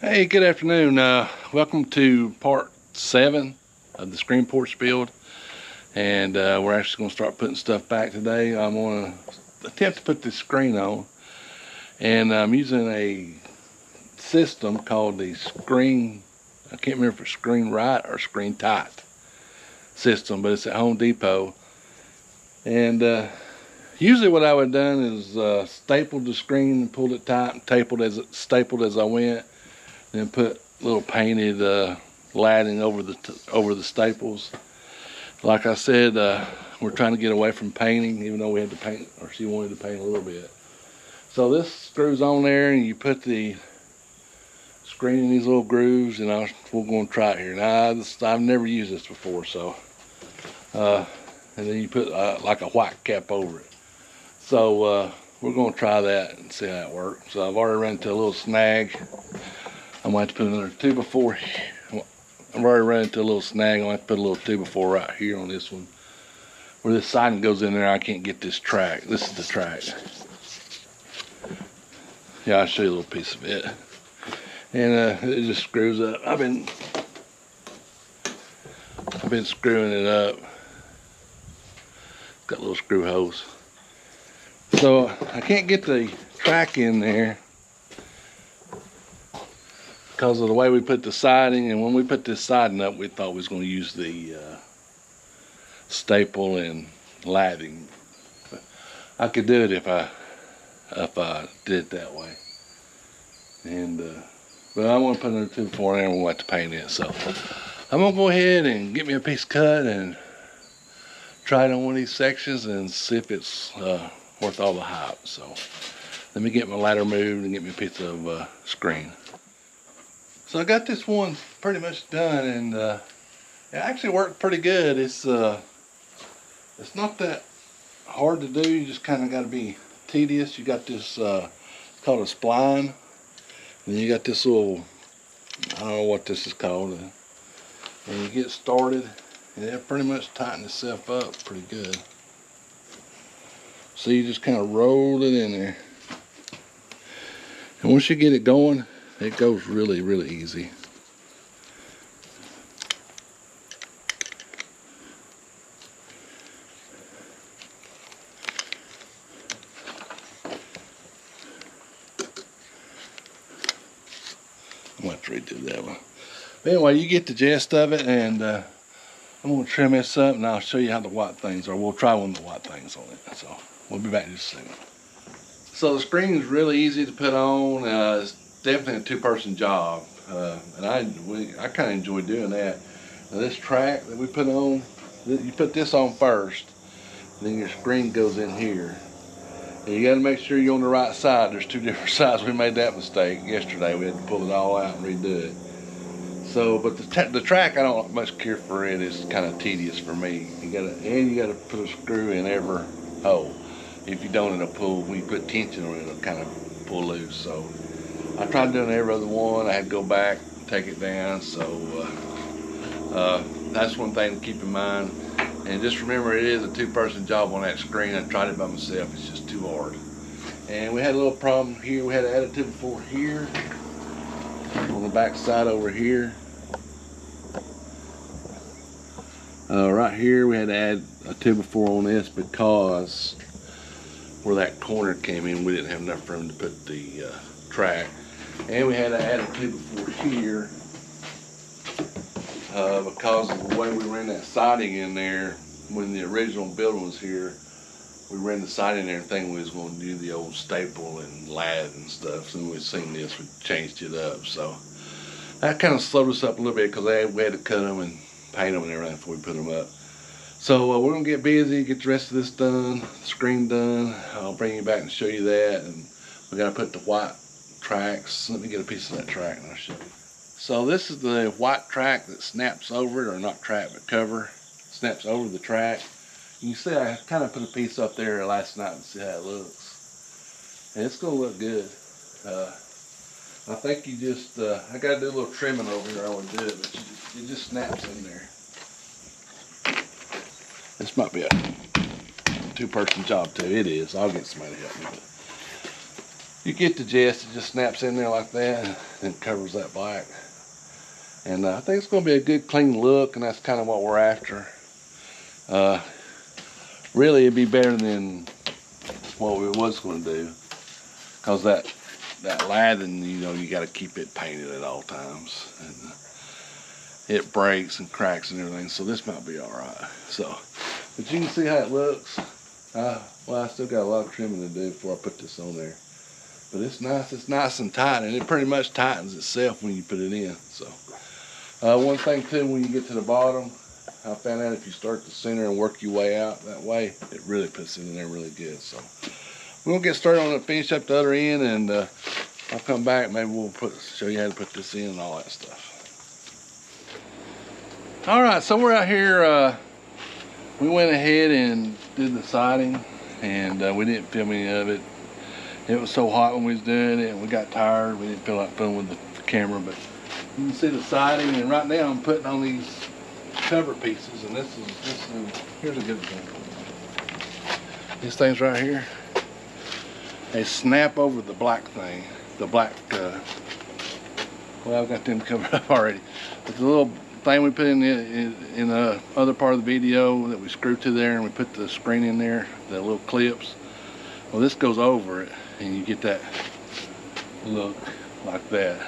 Hey, good afternoon. Welcome to part 7 of the screen porch build. And we're actually going to start putting stuff back today. I'm going to attempt to put this screen on. And I'm using a system called the screen, I can't remember if it's screen right or screen tight system, but it's at Home Depot. And usually what I would have done is stapled the screen and pulled it tight and stapled as I went. Then put little painted latting over the staples. Like I said, we're trying to get away from painting, even though we had to paint, or she wanted to paint a little bit. So this screws on there, and you put the screen in these little grooves, and we're going to try it here. Now I've never used this before, so and then you put like a white cap over it. So we're going to try that and see how it works. So I've already run into a little snag. I'm going to have to put another 2x4. I've already run into a little snag. I'm going to have to put a little 2x4 right here on this one. Where this siding goes in there, I can't get this track. This is the track. Yeah, I'll show you a little piece of it. And it just screws up. I've been screwing it up. Got little screw holes. So I can't get the track in there because of the way we put the siding. And when we put this siding up, we thought we was going to use the staple and latting. But I could do it if I did it that way. And but I want to put another 2x4 in there and we'll have to paint it. So I'm gonna go ahead and get me a piece cut and try it on one of these sections and see if it's worth all the hype. So let me get my ladder moved and get me a piece of screen. So I got this one pretty much done, and it actually worked pretty good. It's not that hard to do. You just kind of got to be tedious. You got this called a spline, and you got this little, I don't know what this is called, and you get started, and it pretty much tightens itself up pretty good. So you just kind of roll it in there, and once you get it going, it goes really, really easy. I'm going to have to redo that one. But anyway, you get the gist of it, and I'm going to trim this up, and I'll show you how the white things are. We'll try one of the white things on it. So we'll be back in just a second. So the screen is really easy to put on. It's definitely a two-person job, and I kind of enjoy doing that. Now this track that we put on, you put this on first, and then your screen goes in here. And you got to make sure you're on the right side. There's two different sides. We made that mistake yesterday. We had to pull it all out and redo it. So, but the track, I don't much care for it. It's kind of tedious for me. You gotta put a screw in every hole. If you don't, it'll pull. When you put tension on it, it'll kind of pull loose. So I tried doing every other one. I had to go back, take it down. So that's one thing to keep in mind. And just remember, it is a two-person job on that screen. I tried it by myself. It's just too hard. And we had a little problem here. We had to add a 2x4 here on the back side over here. Right here, we had to add a 2x4 on this because where that corner came in, we didn't have enough room to put the track. And we had to add a 2x4 here because of the way we ran that siding in there. When the original building was here, we ran the siding in there and thinking we was going to do the old staple and lathe and stuff. So when we seen this, we changed it up. So that kind of slowed us up a little bit because we had to cut them and paint them and everything before we put them up. So we're going to get busy, get the rest of this done, the screen done. I'll bring you back and show you that. And we got to put the white tracks. Let me get a piece of that track and I'll show you. So this is the white track that snaps over it, or not track, but cover. Snaps over the track. You can see I kind of put a piece up there last night and see how it looks. And it's going to look good. I think you just, I got to do a little trimming over here. I would do it, but it just snaps in there. This might be a two-person job too. It is. I'll get somebody to help me with it. You get the gist, it just snaps in there like that and covers that black. And I think it's going to be a good clean look, and that's kind of what we're after. Really, it'd be better than what we was going to do, because that lathing, you know, you got to keep it painted at all times, and it breaks and cracks and everything. So this might be all right. So, but you can see how it looks. Well, I still got a lot of trimming to do before I put this on there. But it's nice. It's nice and tight, and it pretty much tightens itself when you put it in. So, one thing too, when you get to the bottom, I found out if you start at the center and work your way out that way, it really puts it in there really good. So we're gonna get started on it, finish up the other end, and I'll come back. Maybe we'll show you how to put this in and all that stuff. All right, so we're out here. We went ahead and did the siding, and we didn't film any of it. It was so hot when we was doing it, and we got tired. We didn't feel like filming with the camera, but you can see the siding. And right now I'm putting on these cover pieces, and this is here's a good example. These things right here, they snap over the black thing, the black. Well, I've got them covered up already. But the little thing we put in the other part of the video that we screw to there, and we put the screen in there, the little clips. Well, this goes over it, and you get that look like that.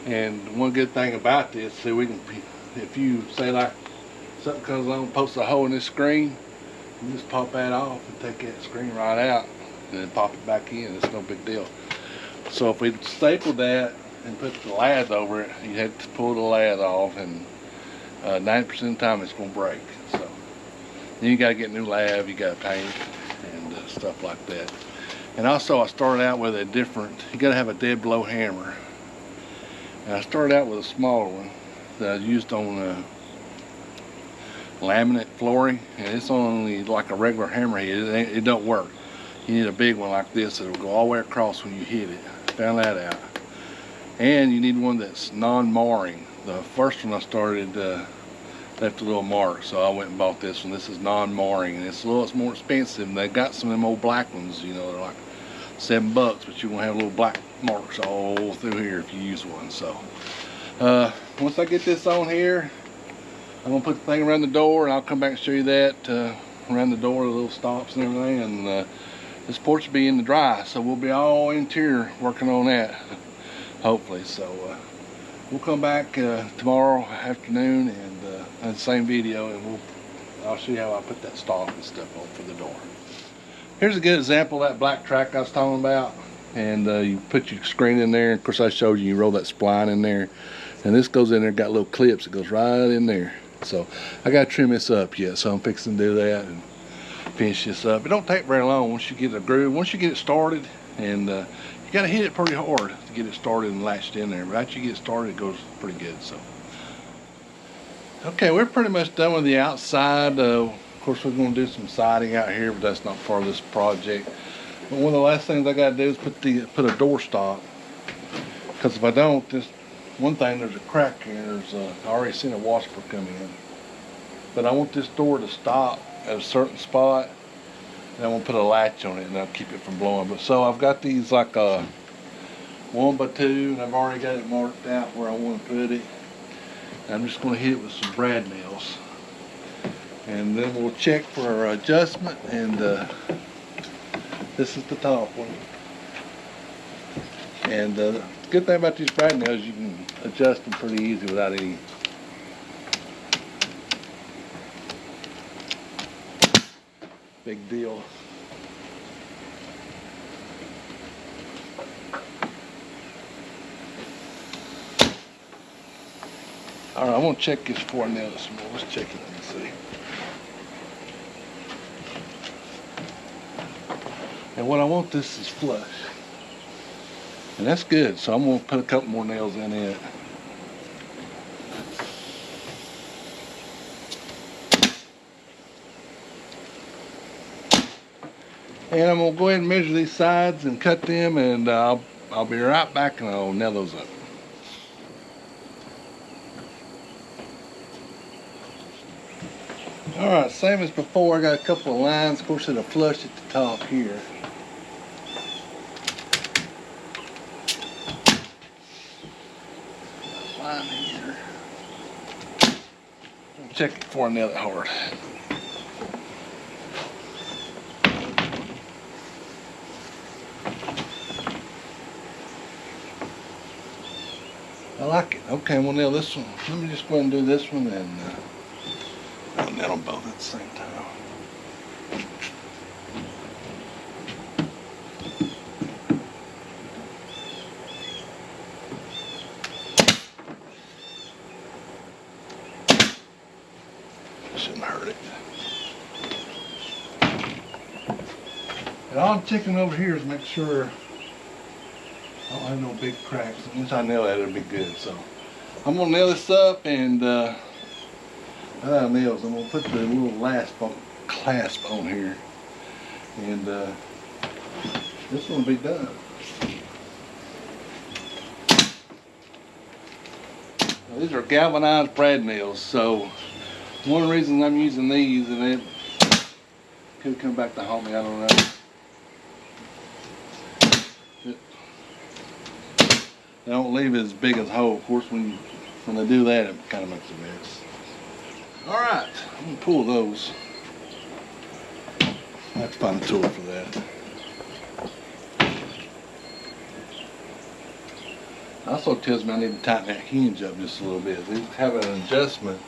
And one good thing about this, so we can, if you say like something comes along, posts a hole in this screen, you just pop that off and take that screen right out, and then pop it back in. It's no big deal. So if we stapled that and put the lath over it, you had to pull the lath off, and 90% of the time it's going to break. So then you got to get new lath, you got to paint, and stuff like that. And also I started out with a different, you got to have a dead blow hammer. And I started out with a smaller one that I used on laminate flooring, and it's only like a regular hammerhead. It don't work. You need a big one like this that'll go all the way across when you hit it. Found that out. And you need one that's non-marring. The first one I started left a little mark, so I went and bought this one. This is non-marring, and it's more expensive. And they got some of them old black ones, you know, they're like $7, but you're gonna have little black marks all through here if you use one. So once I get this on here, I'm gonna put the thing around the door, and I'll come back and show you that around the door, the little stops and everything. And this porch will be in the dry, so we'll be all interior working on that, hopefully. So we'll come back tomorrow afternoon and the same video, and I'll show you how I put that stop and stuff on for the door. Here's a good example of that black track I was talking about. And you put your screen in there. Of course, I showed you roll that spline in there, and this goes in there, got little clips. It goes right in there. So I got to trim this up yet, so I'm fixing to do that and finish this up. It don't take very long once you get a groove. Once you get it started, and you got to hit it pretty hard to get it started and latched in there. But after you get started, it goes pretty good. So okay, we're pretty much done with the outside. Of course, we're going to do some siding out here, but that's not part of this project. But one of the last things I got to do is put a door stop, because if I don't, this one thing, there's a crack here. I already seen a washer come in, but I want this door to stop at a certain spot, and I want to put a latch on it, and that'll keep it from blowing. But so I've got these like 1x2, and I've already got it marked out where I want to put it. And I'm just going to hit it with some brad nails, and then we'll check for our adjustment. And this is the top one. And the good thing about these brad nails, you can adjust them pretty easy without any big deal. All right, I'm gonna check this before I nail it some more. Let's check it and see. And what I want, this is flush. And that's good, so I'm gonna put a couple more nails in it. And I'm gonna go ahead and measure these sides and cut them, and I'll be right back and I'll nail those up. Alright, same as before, I got a couple of lines. Of course, it'll flush at the top here. line here. Check it before I nail it hard. I like it. Okay, we'll nail this one. Let me just go ahead and do this one, and I'll nail them both at the same time. Shouldn't hurt it. And all I'm checking over here is make sure I don't have no big cracks. Once I nail that, it'll be good. So I'm gonna nail this up, and nails. I'm gonna put the little clasp on here, and this one will be done. Now, these are galvanized brad nails, so one of the reasons I'm using these, and it could come back to haunt me, I don't know. They don't leave it as big as a hole. Of course, when they do that, it kind of makes a mess. All right, I'm gonna pull those. I have to find a tool for that. Also tells me I need to tighten that hinge up just a little bit. They have an adjustment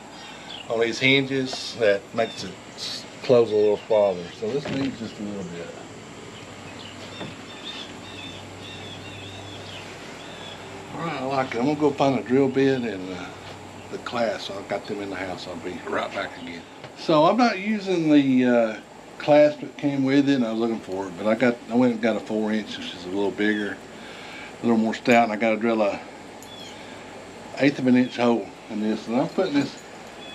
on these hinges that makes it close a little farther. So this needs just a little bit. Alright, I like it. I'm going to go find a drill bit and the clasp. I've got them in the house. I'll be right back again. So I'm not using the clasp that came with it, and I was looking for it, but I went and got a 4-inch, which is a little bigger, a little more stout, and I got to drill a 1/8 of an inch hole in this. And I'm putting this,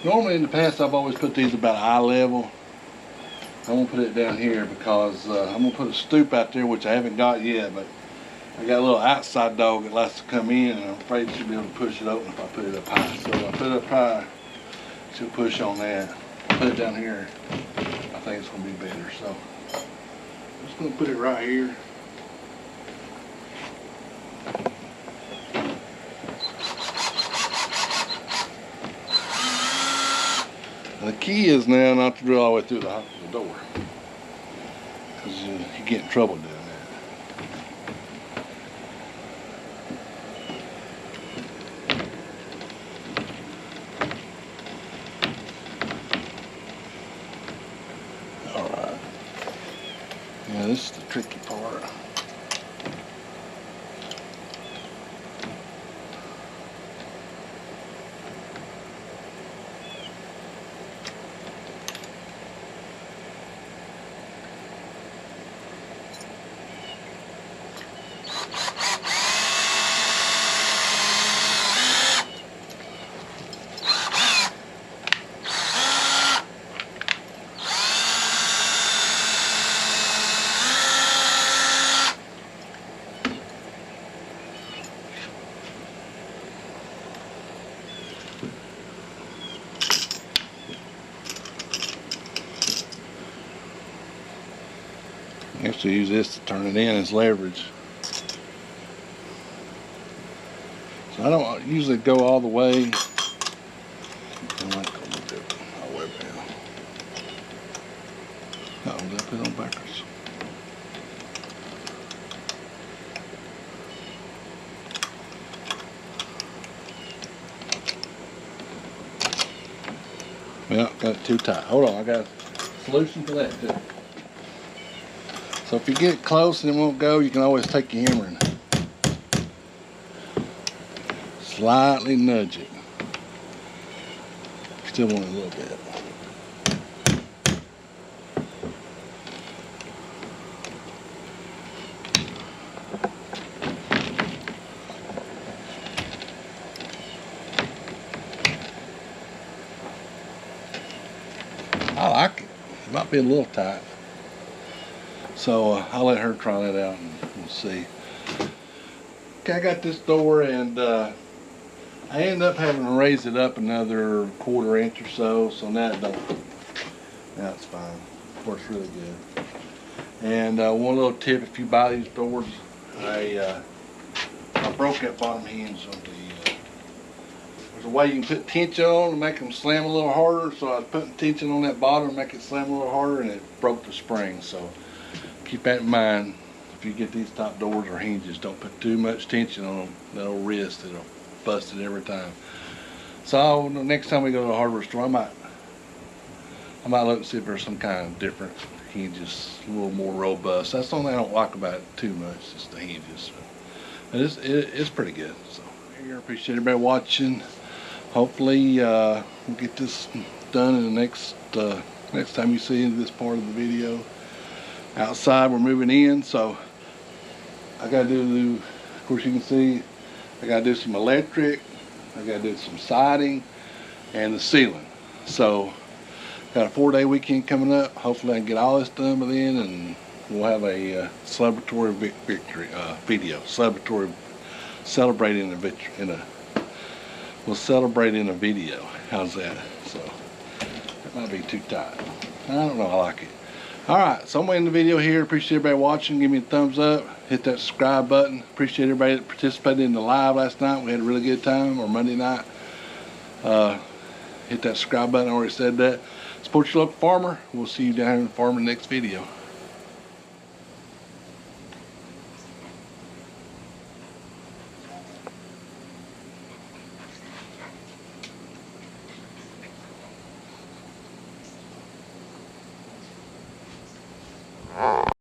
normally in the past I've always put these about eye level. I'm going to put it down here because I'm going to put a stoop out there, which I haven't got yet, but I got a little outside dog that likes to come in, and I'm afraid she'll be able to push it open if I put it up high. So if I put it up high, she'll push on that. Put it down here, I think it's going to be better. So I'm just going to put it right here. The key is now not to drill all the way through the door, because you get in trouble doing that. Alright. Yeah, this is the tricky part. You have to use this to turn it in as leverage. So I don't usually go all the way. I like a little bit. I'll wear it down. Uh-oh, did I put it on backwards? Well, got it too tight. Hold on, I got a solution for that too. So if you get close and it won't go, you can always take your hammer and slightly nudge it. Still want it a little bit. I like it. It might be a little tight. So I'll let her try that out and we'll see. Okay, I got this door, and I ended up having to raise it up another 1/4 inch or so. So now it's fine. Works really good. And one little tip: if you buy these doors, I broke that bottom hinge on there's a way you can put tension on to make them slam a little harder. So I was putting tension on that bottom to make it slam a little harder, and it broke the spring. So keep that in mind. If you get these top doors or hinges, don't put too much tension on them. That'll wrist, it'll bust it every time. So the next time we go to the hardware store, I might look and see if there's some kind of different hinges, a little more robust. That's the only thing I don't like about it too much, just the hinges. But it's pretty good. So I appreciate everybody watching. Hopefully we'll get this done in the next time you see this part of the video. Outside we're moving in, so I gotta do, of course you can see, I gotta do some electric, I gotta do some siding and the ceiling. So got a 4-day weekend coming up. Hopefully I can get all this done by then, and we'll have a celebratory victory video. Celebrating a victory we'll celebrate in a video. How's that? So that might be too tight. I don't know, I like it. Alright, so I'm going to end the video here. Appreciate everybody watching. Give me a thumbs up. Hit that subscribe button. Appreciate everybody that participated in the live last night. We had a really good time, or Monday night. Hit that subscribe button. I already said that. Support your local farmer. We'll see you down here in the farm in the next video.